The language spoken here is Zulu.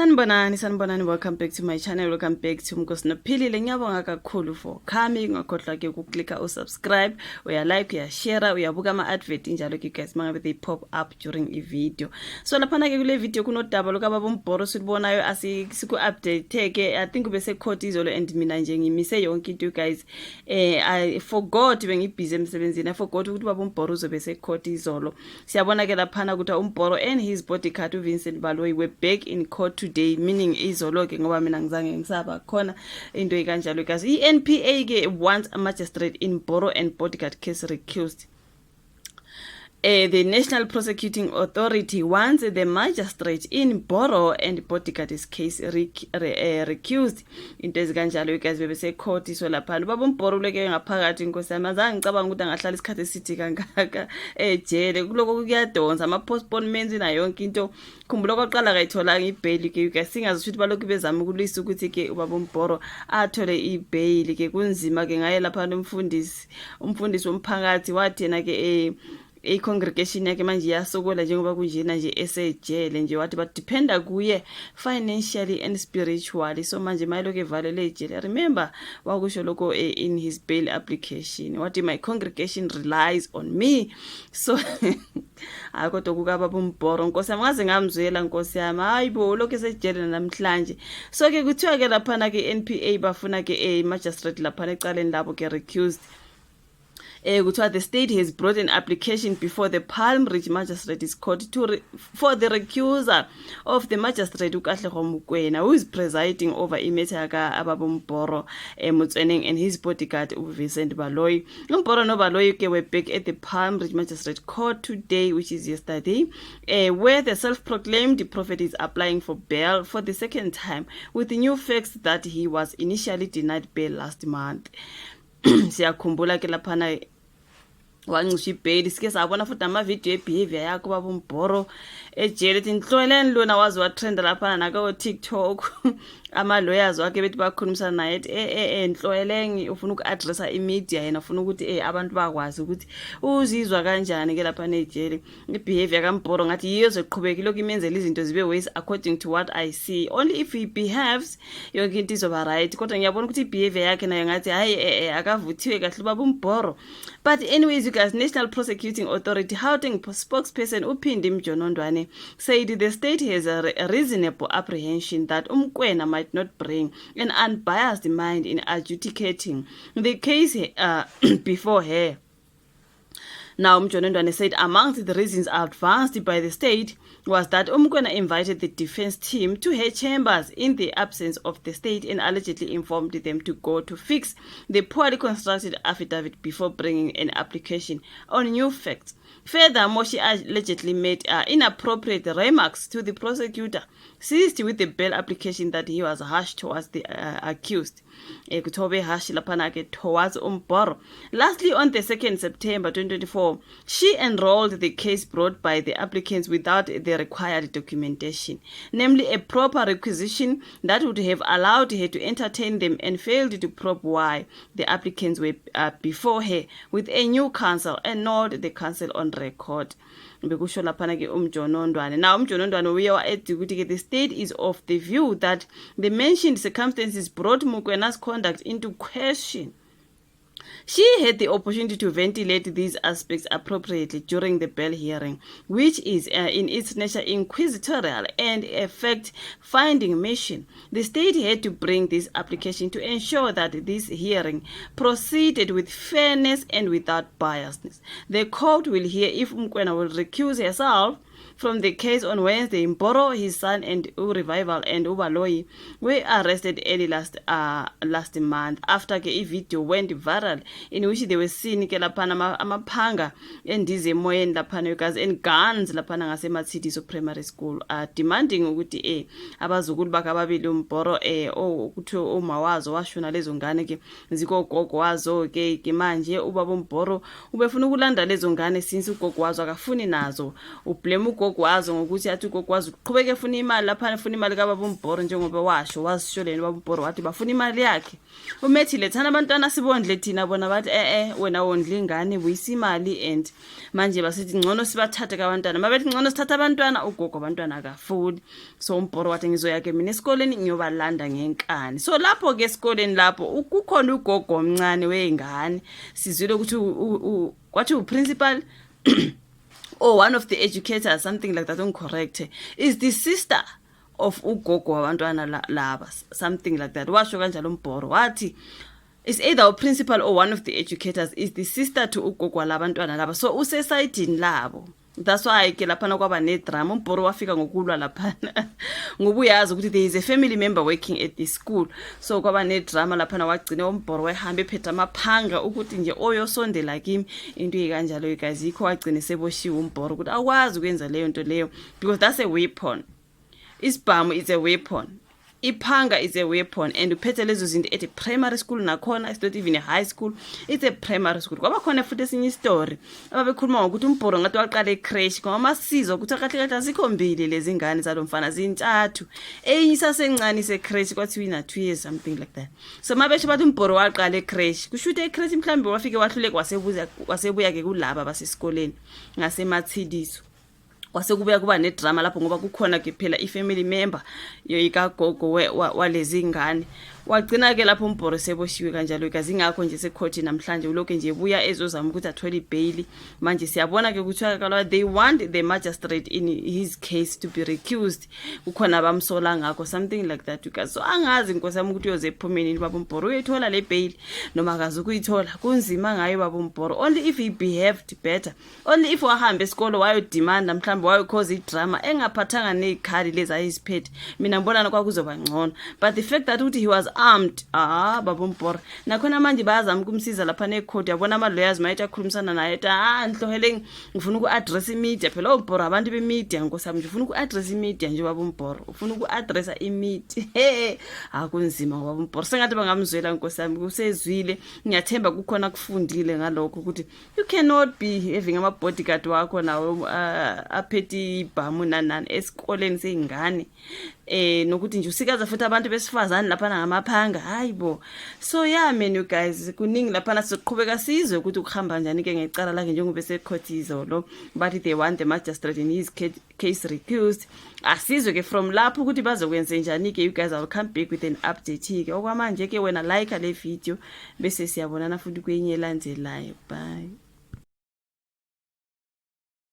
Sanibonani, welcome back to my channel, welcome back to Mkosi Nophilile. Ngiyabonga kakhulu for coming, ungakhohlwa ke ukuklika usubscribe, like, uyashare, uyabuka ama-advert njalo ke guys mangabe they pop up during i-video. So laphana ke kule video kunodaba lokababa uMbhoro silibonayo asiku-update ke. I think ube se-court izolo and mina nje ngimise yonke into guys. I forgot bengibhizi emsebenzini. I forgot ukuthi baba uMbhoro uzobe se-court izolo. Siyabona ke laphana ukuthi uMbhoro and his bodyguard uVincent Baloyi were back in court today, meaning izolo ke ngoba mina ngizange ngisaba khona into ekanjalo guys. I-NPA ke wants a magistrate in Mbhoro and bodyguard case recused. The National Prosecuting Authority wants the magistrate in Mbhoro and bodyguard's case recused. Into ezikanjalo guys bebese court iso lapha. Baba uMbhoro uleke ngaphakathi inkosi yami. Azange ngicabanga ukuthi angahlala isikhathi esithi kangaka ejele. Kuloko kuyadonsa ama postponements na yonke into. Khumbula oqala kayithola ngebail ke guys. Singazi ukuthi balokhu bezama ukulisa ukuthi ke ubaba uMbhoro athole ibail ke kunzima ke ngaye lapha umfundisi womphakathi wathi yena ke congregation yake manje yasokola njengoba kunjena nje esejele nje wathi badependa kuye financially and spiritually. So manje mayelo ke valele ejele. Remember wakusho lokho in his bail application wathi my congregation relies on me. So akodwa kukababa uMbhoro nkosi yami ngaze ngamzwela nkosi yami hayibo lokho esejele namhlanje. So ke kuthiwa ke lapha ke NPA bafuna ke magistrate lapha ecaleni labo ke recused. The state has brought an application before the Palm Ridge Magistrates Court for the recusal of the magistrate uKatlego Mokoena, who is presiding over imetaka ababa uMbhoro Motseneng and his bodyguard Vincent Baloyi. uMbhoro no Baloyi were back at the Palm Ridge Magistrate Court today, which is yesterday, where the self-proclaimed prophet is applying for bail for the second time, with the new facts that he was initially denied bail last month. Siyakhumbula ke laphana wancisha ibail sike sabona futhi ama video behavior yakho baba uMbhoro ejele inhlweleni lona wazi wa trend laphana naka TikTok ama lawyers wakhe bethi bakhulumisana naye ethi enhlweleni ufuna uku-addressa imedia yena ufuna ukuthi abantu bakwazi ukuthi uzizwa kanjani ke laphana ejele. Ibehavior kaMbhoro ngathi yiyo ezoqhubeka lokho imenzela izinto zibe ways according to what I see. Only if he behaves yonke into izoba right. Kodwa ngiyabona ukuthi ibehavior yakhe nayo ngathi hayi akavuthiwe kahle baba uMbhoro. But anyways you guys, National Prosecuting Authority Gauteng spokesperson uPhindi Mjonondwane said the state has a reasonable apprehension that Mokoena might not bring an unbiased mind in adjudicating the case before her. Now, Mjonondwane said amongst the reasons advanced by the state was that Mokoena invited the defense team to her chambers in the absence of the state and allegedly informed them to go to fix the poorly constructed affidavit before bringing an application on new facts. Furthermore, she allegedly made inappropriate remarks to the prosecutor, seized with the bail application that he was harsh towards the accused. Towards Mbhoro. Lastly, on the 2nd September 2024, she enrolled the case brought by the applicants without the required documentation, namely a proper requisition that would have allowed her to entertain them, and failed to probe why the applicants were before her with a new counsel and not the counsel on record. Bekusho laphana ke uMjonondwane. Now uMjonondwane uye wathi ukuthi the state is of the view that the mentioned circumstances brought Mokwena's conduct into question. She had the opportunity to ventilate these aspects appropriately during the bail hearing, which is in its nature inquisitorial and a fact-finding mission. The state had to bring this application to ensure that this hearing proceeded with fairness and without biasness. The court will hear if Mokoena will recuse herself from the case on Wednesday. Mbhoro, his son, and Revival and Baloyi were arrested early last month after a video went viral in which they were seen ke laphana amapanga endizemoyeni laphana guys and guns laphana ngaseMatshidiso Primary School demanding ukuthi abazukulu bakhe ababili uMbhoro ukuthi uma wazo washona lezo ngane ke zikogogo wazo ke manje ubaba uMbhoro ubefuna ukulanda lezo ngane since ugogo wazo akafuni nazo. Ublame ugogo ugogo wazo ngokuthi athi ugogo wazi uqhubeke efuna imali lapha efuna imali kaBaba uMbhoro njengoba washo wazisholeni uBaba uMbhoro wathi bafuna imali yakhe. Umethi lethana abantwana sibondle thina bona bathi wena wondla ingane buyisa imali and manje basithi ngcono sibathathe abantwana mabethi ngcono sithatha abantwana ugogo abantwana akafuni. So uMbhoro wathi ngizoyake mina esikoleni ngiyobalanda ngenkani. So lapho ke esikoleni lapho kukhona ugogo omncane weingane sizwile ukuthi kwathi uprincipal or one of the educators, something like that, uncorrect, is the sister of ugogo wabantwana laba, something like that. Washo kanjalo uMbhoro wathi is either a principal or one of the educators is the sister to ugogo labantwana laba, so usesayidini labo. That's why ke lapha kwaba nedrama. uMbhoro wafika ngokulwa lapha ngoba uyazi ukuthi there is a family member working at this school, so kwaba nedrama lapha wagcina uMbhoro wahamba ephethe amaphanga ukuthi nje oyosondela kimi into ekanjalo guys, yikho wagcina seboshiwe uMbhoro ukuthi akwazi ukwenza leyo nto leyo because that's a weapon. Isibhamu is a weapon, iphanga is a weapon, and uphethe lezo zinto at a primary school nakhona, it's not even a high school, it's a primary school. Kwaba khona futhi esinye story ababekhuluma ngokuthi uMbhoro ngathi waqala ecrash ngoba masizwa ukuthi kahle asikho mbili lezi ngane zalomfana zintathu, enye isasencane secrash kwathi wina 2 years something like that. So mabesho bathi uMbhoro waqala ecrash, kushuthi ecrash mhlambe wafike wahluleka wasebuya ke kulaba basesikoleni ngaseMathidiso. Kwasekubuya kuba nedrama lapho ngoba kukhona ke phela ifamily member yoyikagogo walezi ngane. Wagcina ke lapho uMbhoro seboshiwe kanjalo igazi ngakho nje secourt namhlanje uloke nje buya ezozama ukuthi athole bail. Manje siyabona ke kuthiwa kalwa they want the magistrate in his case to be recused, kukhona abamsola ngakho something like that because so angazi inkosami ukuthi uyoze ephumeni baba uMbhoro uyithola le bail noma akazi ukuyithola. Kunzima ngayo baba uMbhoro, only if he behaved better, only if wahamba esikolo wayo demand mhlawumbe wayo cause idrama engaphathanga nezikhali lezi ayiziphethe, mina ngibona kwakuzoba ngcono. But the fact that he was armed, baba uMbhoro nakhona manje bayazama ukumsiza lapha necourt. Yabona ama lawyers mayitha khulumisana naye nhloheleng ngifuna uku-address imedia phela uMbhoro abantu bemedia nkosami nje ufuna uku-address imedia nje baba uMbhoro ufuna uku-addressa imedia. Kunzima baba uMbhoro sengathi bangamzwela nkosami kusezwile. Ngiyathemba kukhona kufundile ngalokho ukuthi you cannot be having ama bodyguard wakho nawo aphethe ibhamu nanani esikoleni seyingane nokuthi nje usikaza futhi abantu besifazane lapha ngamaphanga hayibo. So yeah man you guys, kuningi lapha sizoqhubeka sizwe ukuthi ukuhamba kanjani ke ngecala lakhe njengoba secourt izolo, but they want the magistrate in his case recused. Asizwe ke from lapho ukuthi bazokwenza njani ke. You guys, I'll come back with an update ke okwamanje ke wena like le video bese siyabonana futhi kwenye elandelayo. Bye.